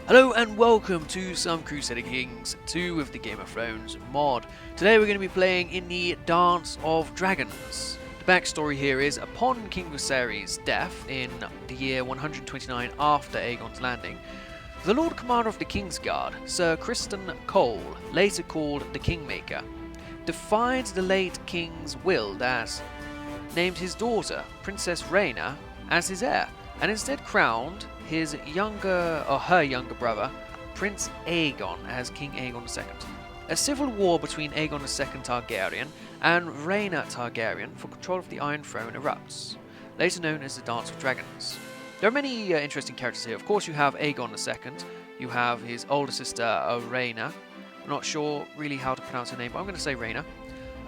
Hello and welcome to some Crusader Kings 2 with the Game of Thrones mod. Today we're going to be playing in the Dance of Dragons. The backstory here is, upon King Viserys' death in the year 129 after Aegon's landing, the Lord Commander of the Kingsguard, Sir Criston Cole, later called the Kingmaker, defied the late king's will that named his daughter, Princess Rhaena, as his heir, and instead crowned her younger brother, Prince Aegon, as King Aegon II. A civil war between Aegon II Targaryen and Rhaena Targaryen for control of the Iron Throne erupts, later known as the Dance of Dragons. There are many interesting characters here. Of course, you have Aegon II, you have his older sister, Rhaena. I'm not sure really how to pronounce her name, but I'm going to say Rhaena.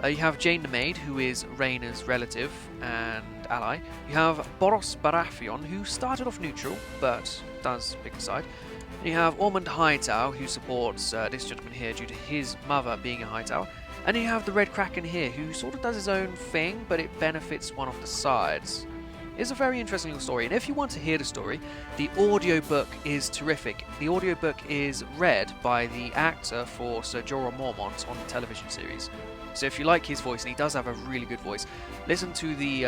You have Jane the Maid, who is Rhaena's relative and ally. You have Boros Baratheon, who started off neutral, but does pick a side. And you have Ormond Hightower, who supports this gentleman here due to his mother being a Hightower. And you have the Red Kraken here, who sort of does his own thing, but it benefits one of the sides. It's a very interesting little story, and if you want to hear the story, the audiobook is terrific. The audiobook is read by the actor for Sir Jorah Mormont on the television series. So if you like his voice, and he does have a really good voice, listen to the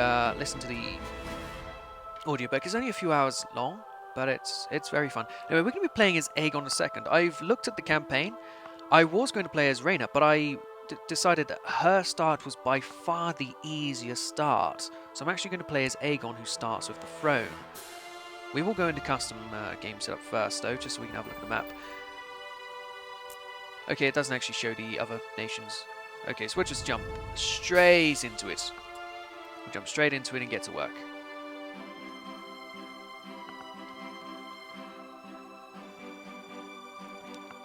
audiobook. It's only a few hours long, but it's very fun. Anyway, we're going to be playing as Aegon II. I've looked at the campaign. I was going to play as Rhaena, but I decided that her start was by far the easier start. So I'm actually going to play as Aegon, who starts with the throne. We will go into custom game setup first, though, just so we can have a look at the map. Okay, it doesn't actually show the other nations. Okay, so we'll just jump straight into it. We'll jump straight into it and get to work.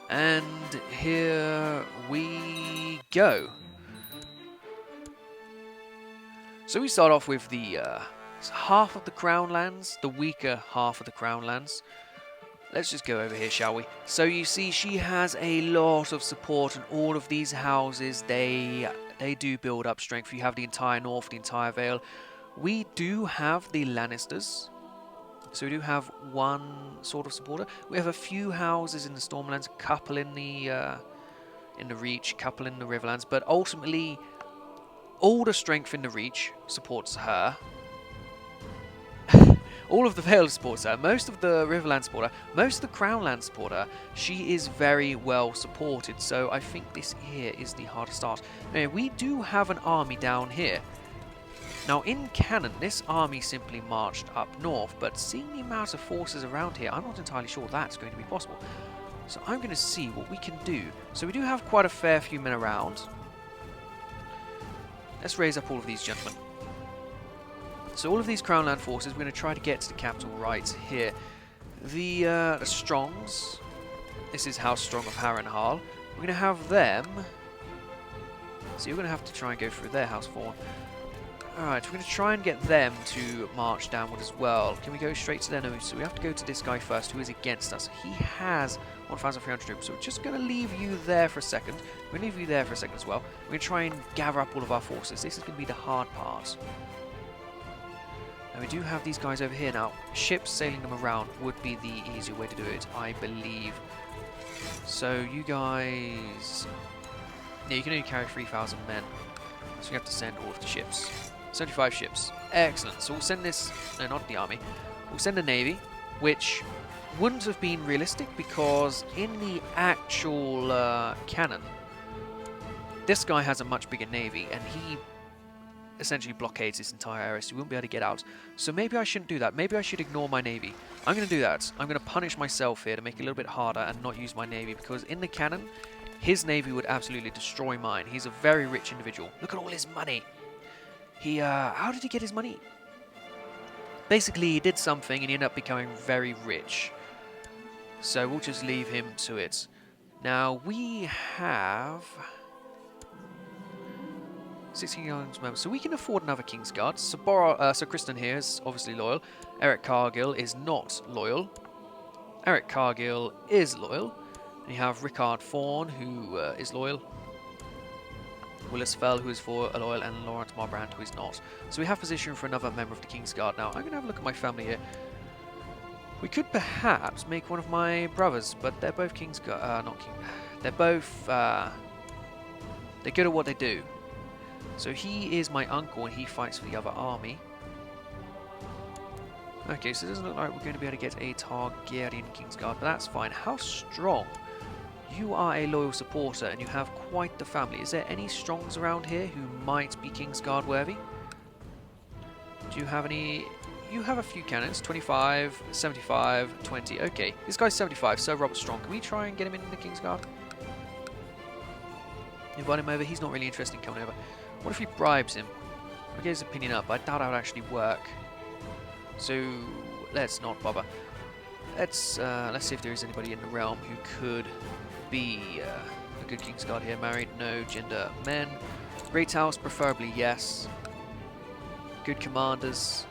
And here we go. So we start off with the half of the Crown Lands, the weaker half of the Crown Lands. Let's just go over here, shall we? So you see she has a lot of support, and all of these houses, they do build up strength. You have the entire north, the entire Vale. We do have the Lannisters. So we do have one sort of supporter. We have a few houses in the Stormlands, a couple in the Reach, a couple in the Riverlands, but ultimately all the strength in the Reach supports her. All of the Vale supports her, most of the Riverland support her, most of the Crownland support her. She is very well supported, so I think this here is the hardest start. Anyway, we do have an army down here. Now, in canon, this army simply marched up north, but seeing the amount of forces around here, I'm not entirely sure that's going to be possible. So I'm going to see what we can do. So we do have quite a fair few men around. Let's raise up all of these gentlemen. So all of these Crownland forces, we're going to try to get to the capital right here. The Strongs, this is House Strong of Harrenhal. We're going to have them. So you're going to have to try and go through their House Fawn. Alright, we're going to try and get them to march downward as well. Can we go straight to their nose? So we have to go to this guy first, who is against us. He has 1,300 troops, so we're just going to leave you there for a second. We're going to leave you there for a second as well. We're going to try and gather up all of our forces. This is going to be the hard part. And we do have these guys over here now. Ships sailing them around would be the easier way to do it, I believe. So you guys... Yeah, you can only carry 3,000 men. So we have to send all of the ships. 75 ships. Excellent. So we'll send this... No, not the army. We'll send a navy, which wouldn't have been realistic because in the actual canon, this guy has a much bigger navy, and he essentially blockades this entire area, so you won't be able to get out. So maybe I shouldn't do that. Maybe I should ignore my navy. I'm going to do that. I'm going to punish myself here to make it a little bit harder and not use my navy, because in the canon, his navy would absolutely destroy mine. He's a very rich individual. Look at all his money. He, how did he get his money? Basically, he did something and he ended up becoming very rich. So we'll just leave him to it. Now, we have 16 guards members, so we can afford another Kingsguard. Sir Criston here is obviously loyal. Eric Cargill is not loyal. Eric Cargill is loyal. And you have Rickard Fawn, who is loyal. Willis Fell, who is for a loyal, and Lawrence Marbrand, who is not. So we have position for another member of the Kingsguard now. I'm going to have a look at my family here. We could perhaps make one of my brothers, but they're both King's Guard. Not King. They're both. They're good at what they do. So he is my uncle, and he fights for the other army. Okay, so it doesn't look like we're going to be able to get a Targaryen Kingsguard, but that's fine. How strong? You are a loyal supporter, and you have quite the family. Is there any strongs around here who might be Kingsguard worthy? Do you have any? You have a few cannons. 25, 75, 20. Okay, this guy's 75, Sir Robert Strong. Can we try and get him in the Kingsguard? Invite him over. He's not really interested in coming over. What if he bribes him? We'll get his opinion up. I doubt that would actually work. So let's not bother. Let's see if there is anybody in the realm who could be a good Kingsguard here. Married, no. Gender, men. Great house, preferably yes. Good commanders.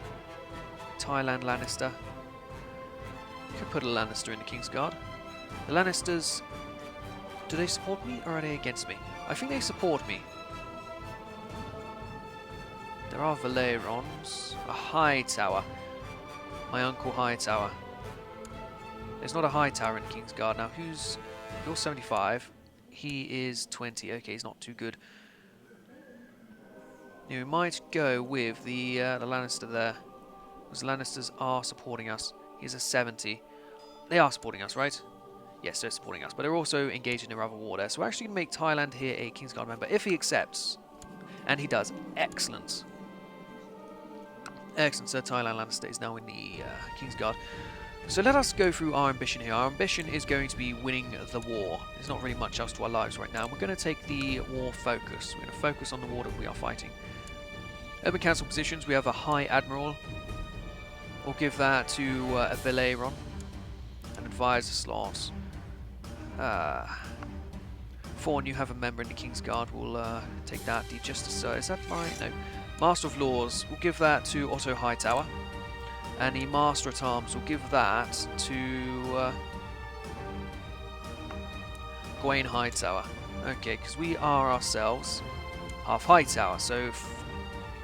Thailand Lannister. Could put a Lannister in the Kingsguard. The Lannisters, do they support me or are they against me? I think they support me. There are Valerons. A Hightower. My uncle Hightower. There's not a Hightower in Kingsguard. Now, you're 75. He is 20. Okay, he's not too good. Now, we might go with the Lannister there. Because the Lannisters are supporting us. He's a 70. They are supporting us, right? Yes, they're supporting us. But they're also engaged in another war there. So we're actually going to make Thailand here a Kingsguard member. If he accepts. And he does. Excellent. Excellent, Sir Thailand Lannister is now in the Kingsguard. So let us go through our ambition here. Our ambition is going to be winning the war. There's not really much else to our lives right now. We're going to take the war focus. We're going to focus on the war that we are fighting. Urban Council positions, we have a High Admiral. We'll give that to a Valeron. An advisor slot. Fawn, you have a member in the Kingsguard. We'll take that. The Justicer, is that fine? No. Master of Laws, we'll give that to Otto Hightower. And the Master at Arms, we'll give that to Gawain Hightower. Okay, because we are ourselves half Hightower, so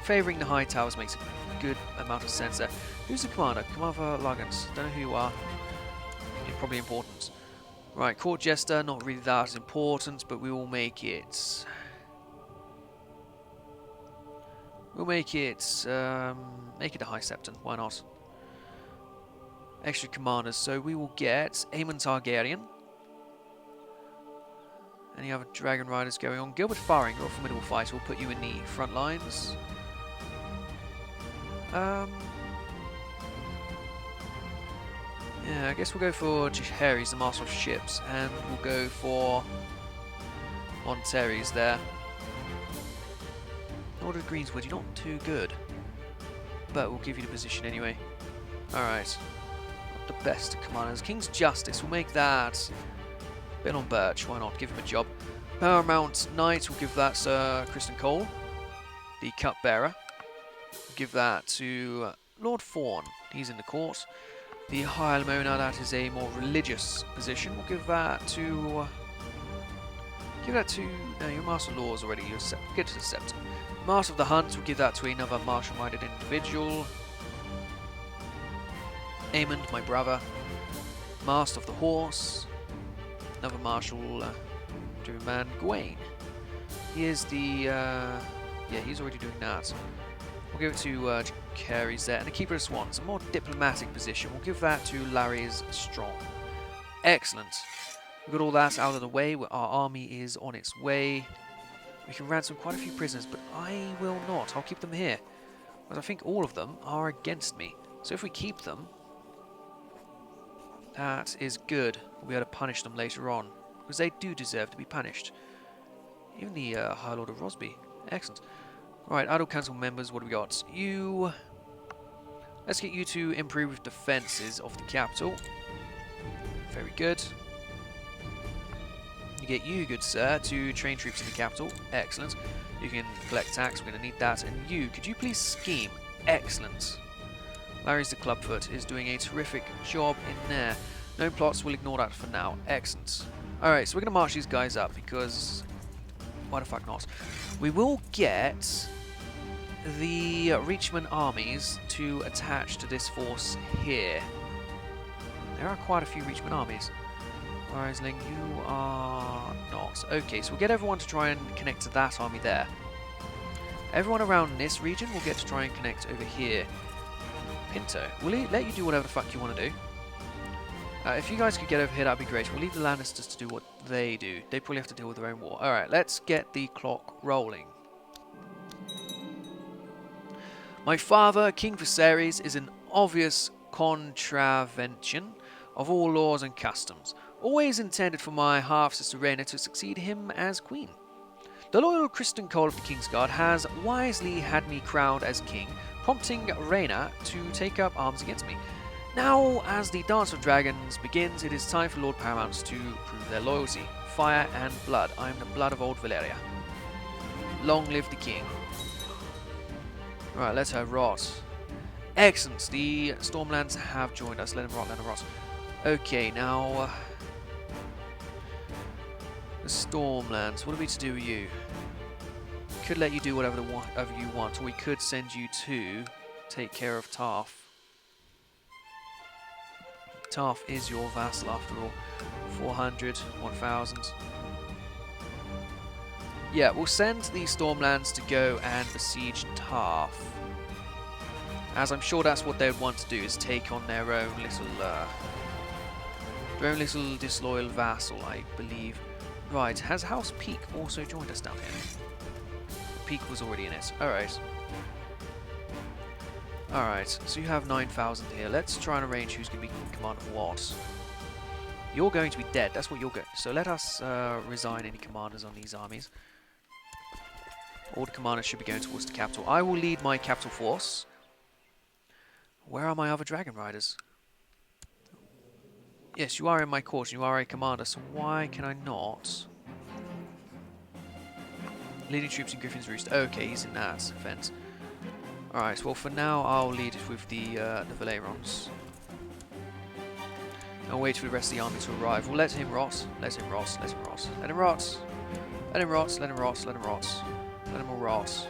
favouring the Hightowers makes a good amount of sense there. Who's the commander? Commander Lagans. Don't know who you are. You're probably important. Right, Court Jester, not really that important, but we will make it. We'll make it a High Septon, why not? Extra commanders, so we will get Aemon Targaryen. Any other Dragon Riders going on? Gilbert Faring, you're a formidable fighter, we'll put you in the front lines. Yeah, I guess we'll go for Jaehaerys, the Master of Ships, and we'll go for Monterrey's there. Order of Greenswood, you're not too good, but we'll give you the position anyway. Alright, not the best of commanders. King's Justice, we'll make that Bill on Birch, why not, give him a job. Paramount Knight, we'll give that Sir Kristen Cole, the Cupbearer. We'll give that to Lord Fawn, he's in the court. The High Almona, that is a more religious position, we'll give that to... no, your Master of Laws already, you're get to the Septon. Master of the Hunt, we'll give that to another martial-minded individual. Aemond, my brother. Master of the Horse, another martial-driven man. Gawain. He is the... yeah, he's already doing that. We'll give it to Carey's there. And the Keeper of Swans, a more diplomatic position. We'll give that to Larry's Strong. Excellent. We've got all that out of the way. Our army is on its way. We can ransom quite a few prisoners, but I will not. I'll keep them here. Because I think all of them are against me. So if we keep them, that is good. We'll be able to punish them later on. Because they do deserve to be punished. Even the High Lord of Rosby. Excellent. Right, Idle Council members, what do we got? You... Let's get you to improve defences of the capital. Very good. You get you, good sir, to train troops in the capital. Excellent. You can collect tax, we're going to need that. And you, could you please scheme? Excellent. Larry's the Clubfoot is doing a terrific job in there. No plots, we'll ignore that for now. Excellent. Alright, so we're going to march these guys up because... why the fuck not? We will get the Reachman armies to attach to this force here. There are quite a few Reachman armies. Risling, you are not. Okay, so we'll get everyone to try and connect to that army there. Everyone around this region will get to try and connect over here. Pinto, we'll let you do whatever the fuck you want to do. If you guys could get over here, that'd be great. We'll leave the Lannisters to do what they do. They probably have to deal with their own war. Alright, let's get the clock rolling. My father, King Viserys, is an obvious contravention of all laws and customs, always intended for my half-sister Rhaena to succeed him as queen. The loyal Criston Cole of the Kingsguard has wisely had me crowned as king, prompting Rhaena to take up arms against me. Now, as the Dance of Dragons begins, it is time for Lord Paramounts to prove their loyalty. Fire and blood. I am the blood of old Valyria. Long live the king. Alright, let's have rot. Excellent. The Stormlands have joined us. Let them rot, let them rot. Okay, now... the Stormlands. What are we to do with you? We could let you do whatever you want, or we could send you to take care of Tarth. Tarth is your vassal after all. 400, 1000. Yeah, we'll send the Stormlands to go and besiege Tarth. As I'm sure that's what they would want to do, is take on their own little disloyal vassal, I believe. Right, has House Peak also joined us down here? Peak was already in it. Alright. Alright, so you have 9,000 here. Let's try and arrange who's going to be in command of what. You're going to be dead, that's what you're going to. So let us resign any commanders on these armies. All the commanders should be going towards the capital. I will lead my capital force. Where are my other dragon riders? Yes, you are in my court and you are a commander, so why can I not? Leading troops in Griffin's Roost. Okay, he's in that fence. Alright, well for now I'll lead it with the Valerons. I'll wait for the rest of the army to arrive. We'll let him rot. Let him rot. Let him rot. Let him rot. Let him rot. Let him rot. Let him rot. Let him all rot.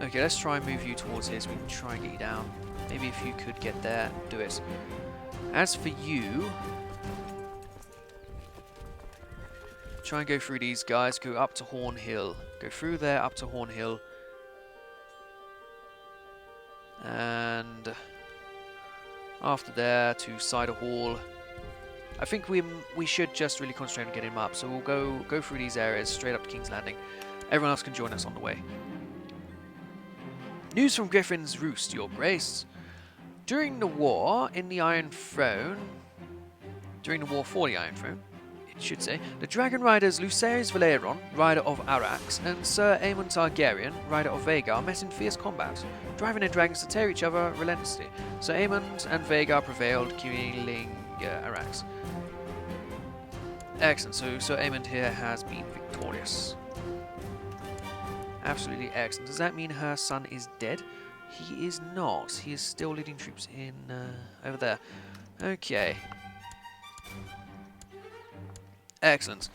Okay, let's try and move you towards here so we can try and get you down. Maybe if you could get there, do it. As for you, try and go through these guys. Go up to Horn Hill. Go through there up to Horn Hill. And after there to Cider Hall. I think we should just really concentrate on getting him up. So we'll go through these areas straight up to King's Landing. Everyone else can join us on the way. News from Griffin's Roost, Your Grace. During the war for the Iron Throne, it should say, the dragon riders Lucerys Valeron, rider of Arax, and Sir Aemon Targaryen, rider of Vhagar, met in fierce combat, driving their dragons to tear each other relentlessly. Sir Aemon and Vhagar prevailed, killing Arax. Excellent, so Sir Aemon here has been victorious. Absolutely excellent. Does that mean her son is dead? He is not. He is still leading troops in over there. Okay. Excellent.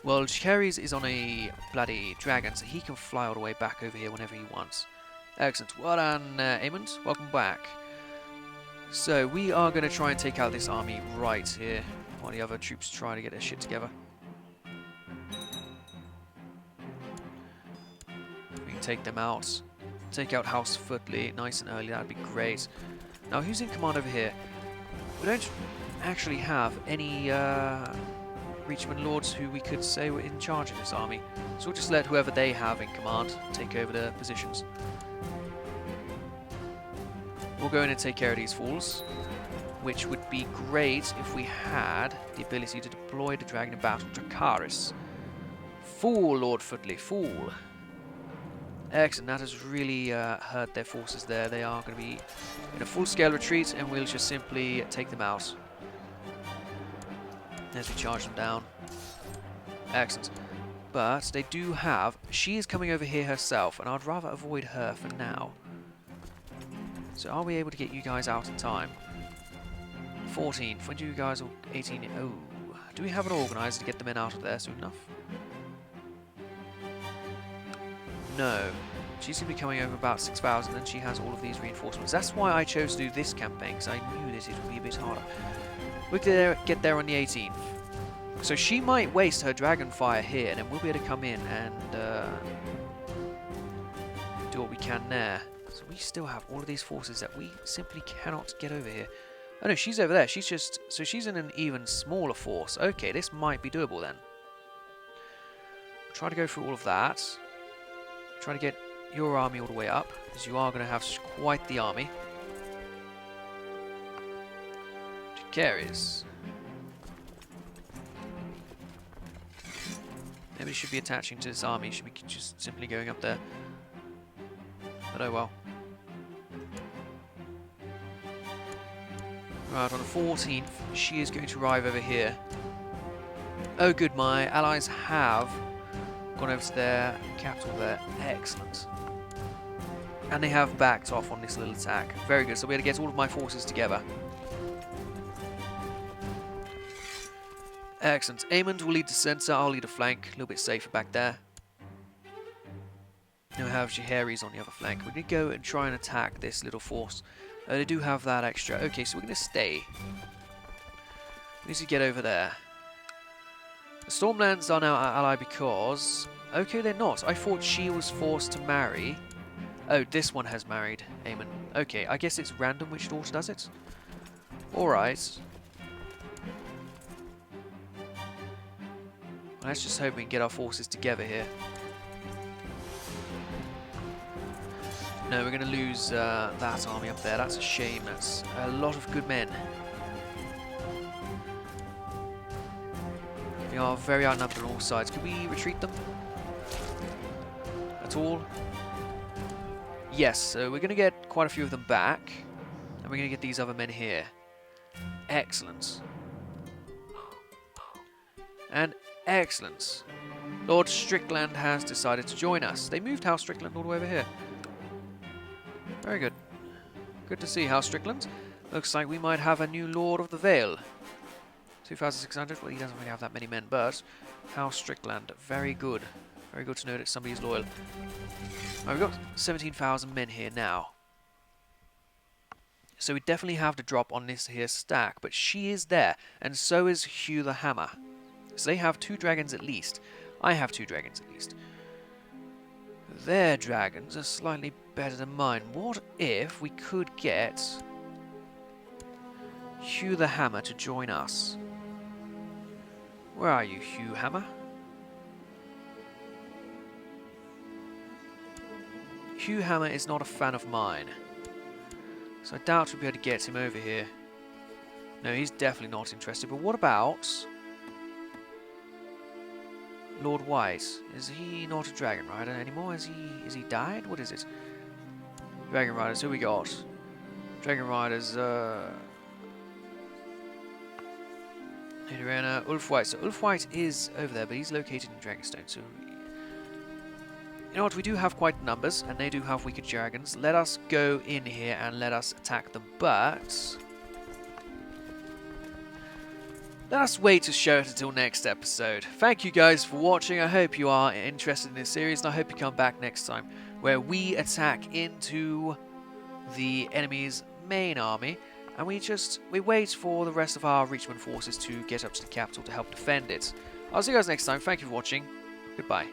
Well, Jacaerys is on a bloody dragon, so he can fly all the way back over here whenever he wants. Excellent. Well done, Aemond. Welcome back. So, we are going to try and take out this army right here, while the other troops try to get their shit together. We can take them out. Take out House Footley nice and early. That would be great. Now, who's in command over here? We don't actually have any Reachman Lords who we could say were in charge of this army. So we'll just let whoever they have in command take over the positions. We'll go in and take care of these fools, which would be great if we had the ability to deploy the dragon in battle. Dracarys. Fool, Lord Footley, fool. Excellent, that has really hurt their forces there. They are going to be in a full-scale retreat, and we'll just simply take them out as we charge them down. Excellent. But they do have... She is coming over here herself, and I'd rather avoid her for now. So are we able to get you guys out in time? 14th. When do you guys... 18... Oh. Do we have it organised to get the men out of there soon enough? No. She's going to be coming over about 6,000, and she has all of these reinforcements. That's why I chose to do this campaign, because I knew that it would be a bit harder. We'll get there on the 18th. So she might waste her dragon fire here, and then we'll be able to come in and do what we can there. So we still have all of these forces that we simply cannot get over here. Oh no, she's over there. She's just... So she's in an even smaller force. Okay, this might be doable then. Try to go through all of that. Try to get your army all the way up, because you are going to have quite the army. Carries. Maybe should be attaching to this army. Should be just simply going up there. But oh well. Right, on the 14th, she is going to arrive over here. Oh good, my allies have gone over to their capital there. Excellent. And they have backed off on this little attack. Very good. So we're going to get all of my forces together. Excellent. Aemond will lead the centre, I'll lead a flank. A little bit safer back there. Now we have Jaehaerys on the other flank. We're going to go and try and attack this little force. They do have that extra. Okay, so we're going to stay. We need to get over there. The Stormlands are now our ally because... Okay, they're not. I thought she was forced to marry. Oh, this one has married Aemon. Okay, I guess it's random which daughter does it. Alright. Let's just hope we can get our forces together here. No, we're going to lose that army up there. That's a shame. That's a lot of good men. We are very outnumbered on all sides. Can we retreat them? At all? Yes, so we're going to get quite a few of them back. And we're going to get these other men here. Excellent. And excellent. Lord Strickland has decided to join us. They moved House Strickland all the way over here. Very good. Good to see House Strickland. Looks like we might have a new Lord of the Vale. 2,600. Well, he doesn't really have that many men, but House Strickland. Very good. Very good to know that somebody's loyal. Right, we've got 17,000 men here now. So we definitely have to drop on this here stack, but she is there, and so is Hugh the Hammer. So they have 2 dragons at least. I have 2 dragons at least. Their dragons are slightly better than mine. What if we could get Hugh the Hammer to join us? Where are you, Hugh Hammer? Hugh Hammer is not a fan of mine. So I doubt we'll be able to get him over here. No, he's definitely not interested. But what about Lord White? Is he not a dragon rider anymore? Is he died? What is it? Dragon riders, who we got? Dragon riders, Adriana, Ulf White. So Ulf White is over there, but he's located in Dragonstone, so you know what, we do have quite numbers, and they do have weaker dragons. Let us go in here and let us attack them, but let us wait to show it until next episode. Thank you guys for watching. I hope you are interested in this series, and I hope you come back next time, where we attack into the enemy's main army, and we wait for the rest of our Reachman forces to get up to the capital to help defend it. I'll see you guys next time. Thank you for watching. Goodbye.